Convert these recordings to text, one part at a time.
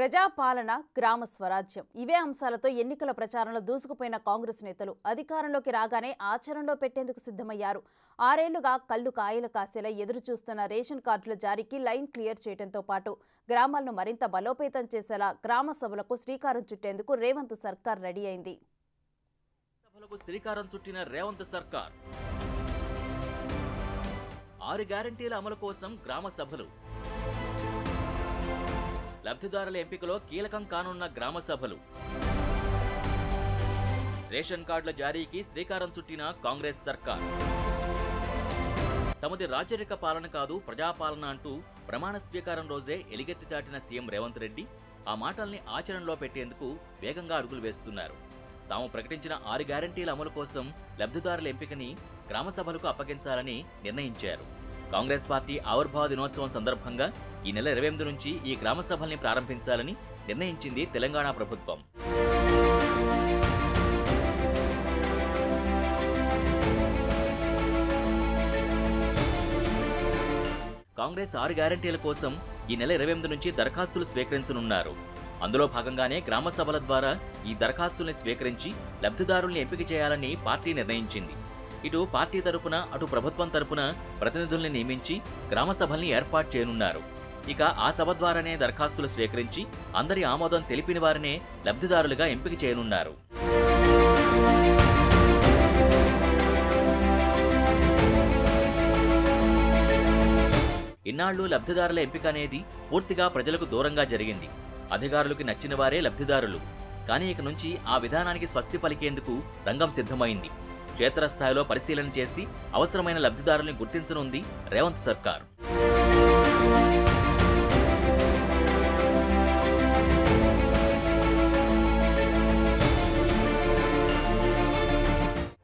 ప్రజాపాలన, గ్రామ స్వరాజ్యం ఇవే అంశాలతో ఎన్నికల ప్రచారంలో దూసుకుపోయిన కాంగ్రెస్ నేతలు అధికారంలోకి రాగానే ఆచరణలో పెట్టేందుకు సిద్ధమయ్యారు. 6 ఏళ్లుగా కళ్ళు కాయలు కాసేలా ఎదురు చూస్తున్న రేషన్ కార్డుల జారీకి లైన్ క్లియర్ చేయడంతో పాటు గ్రామాలను మరింత బలోపేతం చేసేలా గ్రామ సభలకు శ్రీకారం చుట్టేందుకు రేవంత్ సర్కార్ రెడీ అయింది. సభలకు శ్రీకారం చుట్టిన రేవంత్ సర్కార్ 6 గ్యారెంటీల అమలు కోసం గ్రామ సభలు, లబ్ధిదారుల ఎంపికలో కీలకం కానున్న గ్రామ సభలు, రేషన్ కార్డుల జారీకి శ్రీకారం చుట్టిన కాంగ్రెస్ సర్కార్. తమది రాజరిక పాలన కాదు ప్రజాపాలన అంటూ ప్రమాణ స్వీకారం రోజే ఎలిగెత్తి చాటిన సీఎం రేవంత్ రెడ్డి ఆ మాటల్ని ఆచరణలో పెట్టేందుకు వేగంగా అడుగులు వేస్తున్నారు. తాము ప్రకటించిన 6 గ్యారెంటీల అమలు కోసం లబ్ధిదారుల ఎంపికని గ్రామ సభలకు అప్పగించాలని నిర్ణయించారు. కాంగ్రెస్ పార్టీ ఆవిర్భావ దినోత్సవం సందర్భంగా ఈ నెల 28 నుంచి ఈ గ్రామ సభల్ని ప్రారంభించాలని నిర్ణయించింది తెలంగాణ ప్రభుత్వం. కాంగ్రెస్ 6 గ్యారెంటీల కోసం ఈ నెల 28 నుంచి దరఖాస్తులు స్వీకరించనున్నారు. అందులో భాగంగానే గ్రామ సభల ద్వారా ఈ దరఖాస్తుల్ని స్వీకరించి లబ్ధిదారుల్ని ఎంపిక చేయాలని పార్టీ నిర్ణయించింది. ఇటు పార్టీ తరపున అటు ప్రభుత్వం తరపున ప్రతినిధుల్ని నియమించి గ్రామ సభల్ని ఏర్పాటు చేయనున్నారు. ఇక ఆ సభ ద్వారానే దరఖాస్తులు స్వీకరించి అందరి ఆమోదం తెలిపిన వారినే లబ్ధిదారులుగా ఎంపిక చేయనున్నారు. ఇన్నాళ్లు లబ్ధిదారుల ఎంపిక అనేది పూర్తిగా ప్రజలకు దూరంగా జరిగింది. అధికారులకు నచ్చిన వారే లబ్ధిదారులు. కానీ ఇక నుంచి ఆ విధానానికి స్వస్తి పలికేందుకు రంగం సిద్ధమైంది. క్షేత్రస్థాయిలో పరిశీలన చేసి అవసరమైన లబ్ధిదారుల్ని గుర్తించనుంది రేవంత్ సర్కార్.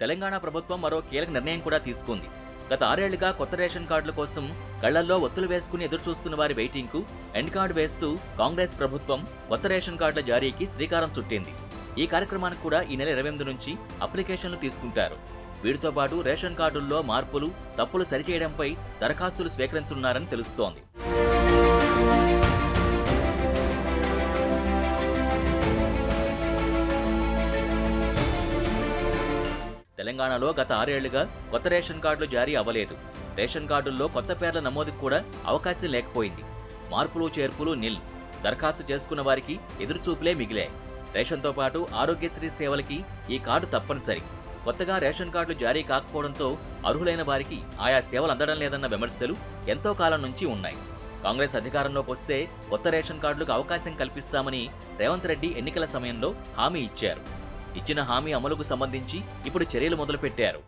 తెలంగాణ ప్రభుత్వం మరో కీలక నిర్ణయం కూడా తీసుకుంది. గత 6 ఏళ్లుగా కొత్త రేషన్ కార్డుల కోసం కళ్లల్లో ఒత్తులు వేసుకుని ఎదురుచూస్తున్న వారి వెయిటింగ్కు ఎండ్ కార్డు వేస్తూ కాంగ్రెస్ ప్రభుత్వం కొత్త రేషన్ కార్డుల జారీకి శ్రీకారం చుట్టింది. ఈ కార్యక్రమానికి కూడా ఈ నెల 28 నుంచి అప్లికేషన్లు తీసుకుంటారు. వీటితో పాటు రేషన్ కార్డుల్లో మార్పులు, తప్పులు సరిచేయడంపై దరఖాస్తులు స్వీకరించనున్నారని తెలుస్తోంది. తెలంగాణలో గత 6 ఏళ్లుగా కొత్త రేషన్ కార్డులు జారీ అవ్వలేదు. రేషన్ కార్డుల్లో కొత్త పేర్ల నమోదుకు కూడా అవకాశం లేకపోయింది. మార్పులు చేర్పులు నిల్. దరఖాస్తు చేసుకున్న వారికి ఎదురుచూపులే మిగిలాయి. రేషన్తో పాటు ఆరోగ్యశ్రీ సేవలకి ఈ కార్డు తప్పనిసరి. కొత్తగా రేషన్ కార్డులు జారీ కాకపోవడంతో అర్హులైన వారికి ఆయా సేవలు అందడం లేదన్న విమర్శలు ఎంతో కాలం నుంచి ఉన్నాయి. కాంగ్రెస్ అధికారంలోకి వస్తే కొత్త రేషన్ కార్డులకు అవకాశం కల్పిస్తామని రేవంత్ రెడ్డి ఎన్నికల సమయంలో హామీ ఇచ్చారు. ఇచ్చిన హామీ అమలుకు సంబంధించి ఇప్పుడు చర్యలు మొదలుపెట్టారు.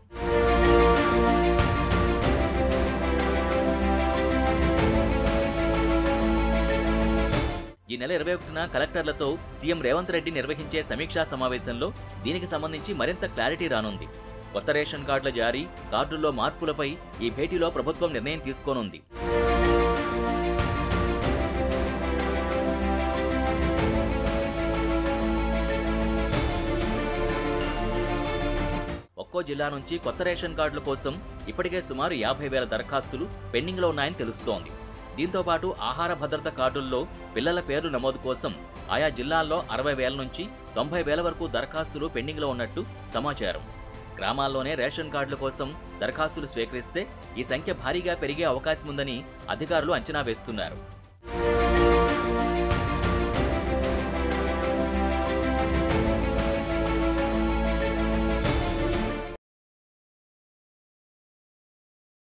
ఈ నెల 21న కలెక్టర్లతో సీఎం రేవంత్ రెడ్డి నిర్వహించే సమీక్షా సమావేశంలో దీనికి సంబంధించి మరింత క్లారిటీ రానుంది. కొత్త రేషన్ కార్డుల జారీ, కార్డుల్లో మార్పులపై ఈ భేటీలో ప్రభుత్వం నిర్ణయం తీసుకోనుంది. ఒక్కో జిల్లా నుంచి కొత్త రేషన్ కార్డుల కోసం ఇప్పటికే సుమారు 50,000 దరఖాస్తులు పెండింగ్లో ఉన్నాయని తెలుస్తోంది. దీంతో పాటు ఆహార భద్రత కార్డుల్లో పిల్లల పేర్లు నమోదు కోసం ఆయా జిల్లాల్లో 60,000 నుంచి 90,000 వరకు దరఖాస్తులు పెండింగ్లో ఉన్నట్టు సమాచారం. గ్రామాల్లోనే రేషన్ కార్డుల కోసం దరఖాస్తులు స్వీకరిస్తే ఈ సంఖ్య భారీగా పెరిగే అవకాశం ఉందని అధికారులు అంచనా వేస్తున్నారు.